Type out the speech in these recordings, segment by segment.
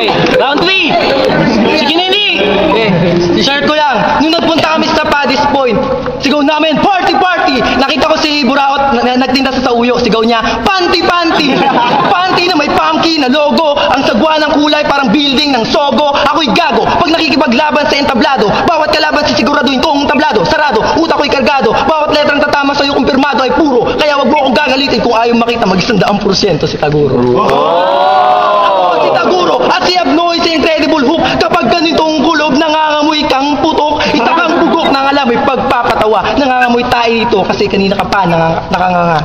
Okay, round 3. Sige, Nini. Okay, share ko lang. Nung nagpunta kami sa Paddy's Point, sigaw namin, party, party. Nakita ko si Buraot nagtinda sa Sauyo. Sigaw niya, panty, panty. Panty na may pumpkin na logo. Ang sagwa ng kulay parang building ng Sogo. Ako'y gago. Pag nakikipaglaban sa entablado, bawat kalaban sisiguraduhin kong tablado. Sarado, utak ko'y kargado. Bawat letrang tatama sa'yo kumpirmado ay puro. Kaya wag mo akong gagalitin kung ayaw makita mag-100% si Taguro. Si Taguro at si Abnoy sa Incredible Hulk. Kapag ganitong kulob, nangangamoy kang putok. Itakang bugok ng alam, may pagpapatawa. Nangangamoy tayo ito kasi kanina ka pa nakanganga.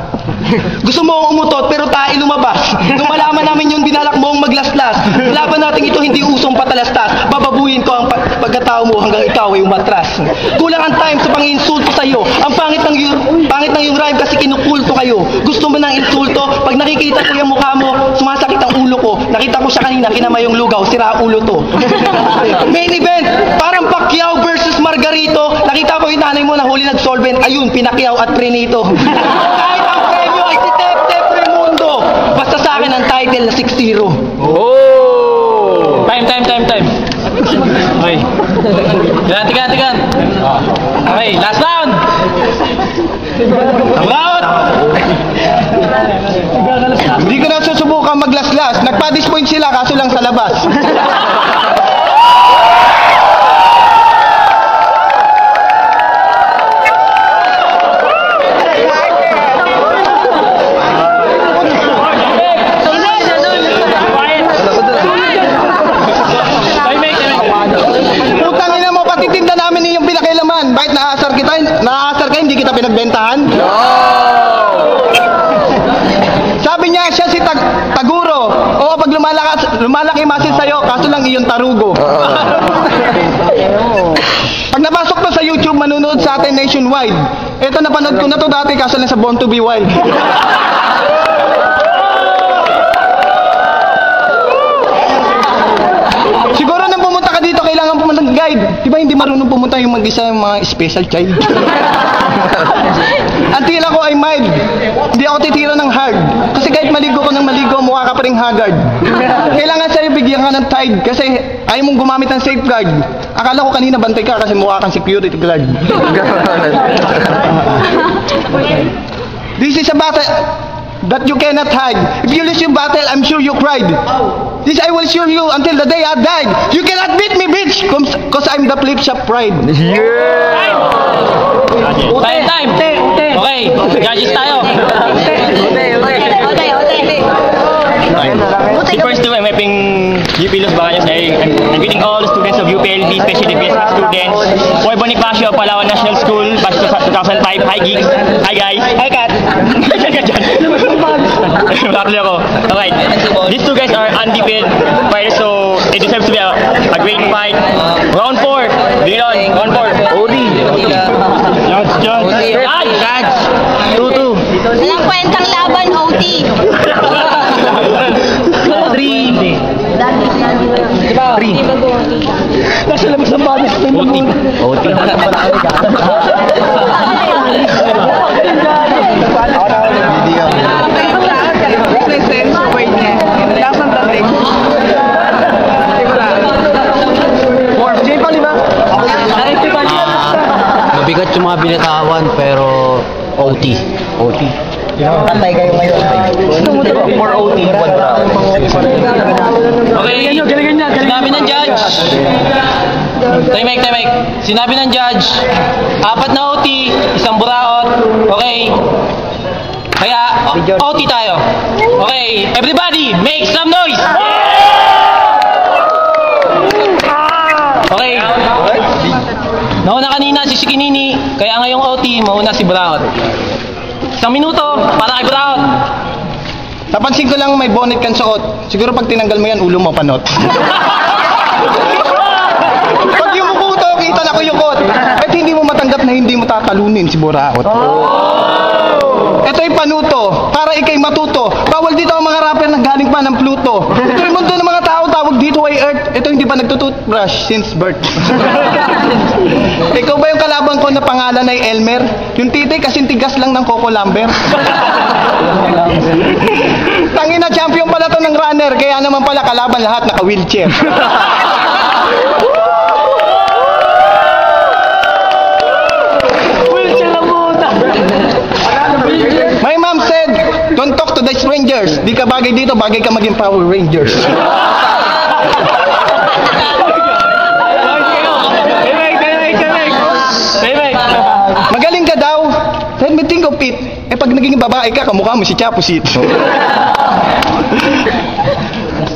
Gusto mo akong umutot pero tayo lumabas. Nung malaman namin yun, binalak mo ang maglaslas. Laban natin ito, hindi usong patalastas. Bababuhin ko ang pagkatao mo hanggang ikaw ay umatras. Kulang ang time sa pang-insulto sa'yo. Ang pangit ng yung rhyme kasi kinukulto kayo. Gusto mo ng insulto? Pag nakikita ko yung mukha mo, sumasakit ang ulo ko. Nakita ko siya kanina, kinamay yung lugaw, sira ulo to. Main event, parang Pacquiao versus Margarito. Nakita ko yung nanay mo na huli nag-solvent. Ayun, Pinacquiao at Prinito. Kahit ang premyo ay si Tep Raimundo. Basta sa akin ang title na 6-0. Oh! Time. Okay. Tigan. Okay, last round. Round! Hindi ko na susubukan maglaslas. Nagpa-Paddy's Point sila kaso lang sa labas. Putang ina mo, patitinda namin yung pinakilaman. Bakit naaasar ka, hindi kita pinagbentahan? No! Sabi niya, siya si Taguro. Oo, pag lumalaki masin sa'yo, kaso lang iyong tarugo. Pag napasok to sa YouTube, manunood sa atin nationwide. Ito, napanood ko na to dati, kaso lang sa Born to be Wild. Siguro nang pumunta ka dito, kailangan pumunta ng guide. Diba hindi marunong pumunta yung mag-isa yung mga special child? Ang tila ko ay mild. Hindi ako titira ng hard. Kasi kahit maligo ko ng maligo, mukha ka pa rin haggard. Kailangan sa'yo bigyan ka ng tide kasi ayaw mong gumamit ng safeguard. Akala ko kanina bantay ka kasi mukha kang security guard. This is a battle that you cannot hide. If you lose your battle, I'm sure you cried. This I will show you until the day I died. You cannot beat me, bitch, cause I'm the flip shop pride. Yeah! Time. Okay, judges tayo. Si first two, I'm helping UP Los Bacaños. I'm greeting all the students of UPLB, especially the BSC students. Boy Bonifacio of Palawan National School, batch 2005. Hi, geeks. Hi, guys. Hi, Kat. Bakli ako. Alright. These two guys are undefeated fighters, so it deserves to be a great fight. Round 4. Bring it on. Round 4. OD. Judge. 2-2. Walang kwentang laban, OT. 3. Nasa labas ng Paddy's Point. OT. Mabigat yung mga binatawan pero OT. Tantay kayo ngayon. For OT, 1 round. Okay. Sinabi ng judge. Time. Sinabi ng judge, 4 na OT, 1 buraot. Okay. Kaya, OT tayo. Okay. Everybody, make some noise! Okay. Nauna kanina si Shikinini, kaya ngayong OT, mauna si Buraot. 1 minuto, para kay Buraot. Napansin ko lang may bonnet kang suot. Siguro pag tinanggal mo yan, ulo mo panot. Pag yumuko to, kita na ko yung kot. At hindi mo matanggap na hindi mo tatalunin si Buraot. Ito'y panuto, para ikay matuto. Bawal dito ang mga rapper na galing pa ng Pluto. Ito'y mundo ng mga tao, tawag dito ay Earth. Ito hindi pa nagtuturo. toothbrush since birth. Ikaw ba yung kalaban ko na pangalan ay Elmer? Yung titi kasing tigas lang ng Coco Lumber. Tangina, champion pala to ng runner, kaya naman pala kalaban lahat naka-wheelchair. My mom said, don't talk to the strangers. Di ka bagay dito, bagay ka maging Power Rangers. Magaling ka daw. Let me think of it. Eh pag naging babae ka, kamukha mo si Chapusit.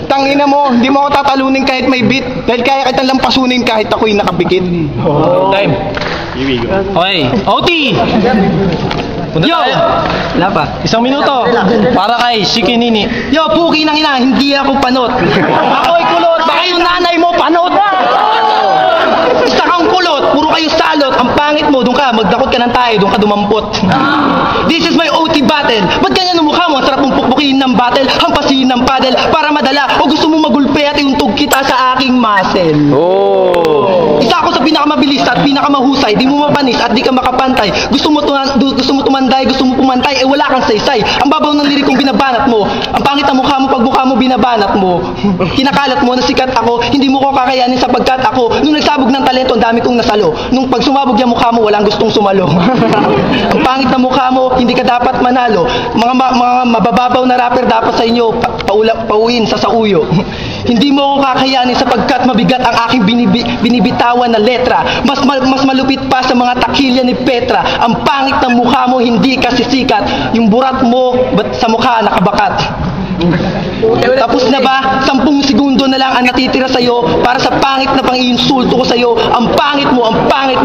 Tangina mo, hindi mo ako tatalunin kahit may beat. Dahil kaya kitang lampasunin kahit ako'y nakapikit. Time. Here we go. Okay, OT! Yo! Wala pa. 1 minuto. Para kay Shikinini. Yo, puki ng ina, hindi ako panot. Ako'y kulot, baka yung nanay mo panot. Basta kang kulot, puro kayo salot. Ang pangit mo, doon ka, magdakot ka ng tayo, doon ka dumampot. This is my OT battle. Ba't ganyan ang mukha mo? Ang sarap mong pukpukin ng battle, hampasin ng paddle, para madala. O gusto mo magulpe at iuntog kita sa aking muscle. Oh! Isa ako sa pinakamabilis at pinakamahusay. Di mo mapanis at di ka makapantay. Gusto mo tumanday, gusto mo pumantay, eh wala kang saysay. Ang babaw ng lirikong binabanat mo. Ang pangit ang mukha mo pag mukha mo binabanat mo. Kinakalat mo na sikat ako, hindi mo ko kakayanin sapagkat ako. Nung nagsabog ng talento, ang dami kong nasalo. Nung pag sumabog yung mukha mo, walang gustong sumalo. Ang pangit na mukha mo, hindi ka dapat manalo. Mga mabababaw na rapper dapat sa inyo pauwiin sa sauyo. Hindi mo ako kakayanin sapagkat mabigat ang aking binibitawan na letra. Mas malupit pa sa mga takilya ni Petra. Ang pangit ng mukha mo, hindi ka sisikat. Yung burat mo, ba't sa mukha nakabakat? Tapos na ba? 10 segundo na lang ang natitira sa'yo para sa pangit na pang-iinsulto ko sa'yo. Ang pangit mo,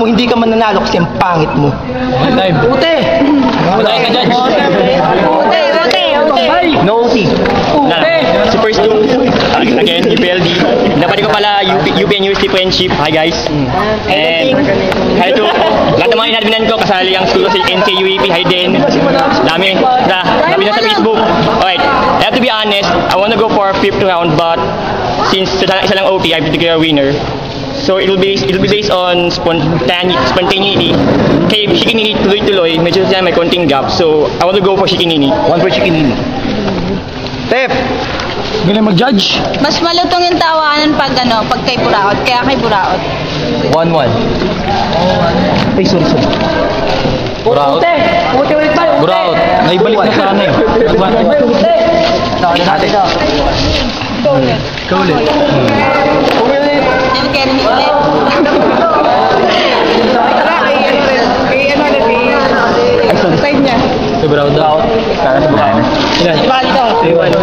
hindi ka mananalo kasi ang pangit mo. Time. Ute! Ute ka dyan. No OT. Super Stu. Again, UPLD. Napati ko pala UP and UST Friendship. Hi guys. And hi to lahat ng mga inadminan ko. Kasali ang school ko sa NCUEP. Hi din. Dami na sa Facebook. Alright. I have to be honest. I wanna go for 5th round, but since isa lang OT, I have to declare a winner. So it'll be based on spontaneity. Kay Shikinini tuloy-tuloy, medyo siya may konting gap. So I want to go for Shikinini. One for Shikinini. Tep! Galing mag-judge. Mas malutong yung tawanan pag kay Buraot. Kaya kay Buraot. 1-1. Ay, sorry. Buraot. Buraot. Naibalik na sa ano eh. Kaulit. Never get any ulit. Side niya. Buraot daw. Ilan? 3-1.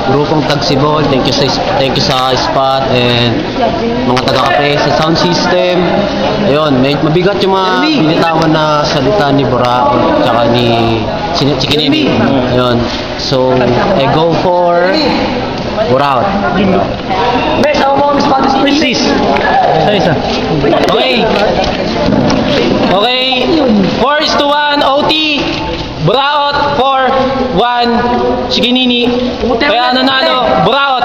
Grupong Tagsibol, thank you sa spot and mga taga-kape sa sound system. Ayun, mabigat yung mga binitawan na salita ni Buraot tsaka ni Chikinini. Ayun. So, I go for Buraot. Sis. Isa. Okay. Okay. 4-1 OT. Buraot 4-1 Shikinini. Kaya nanalo Buraot.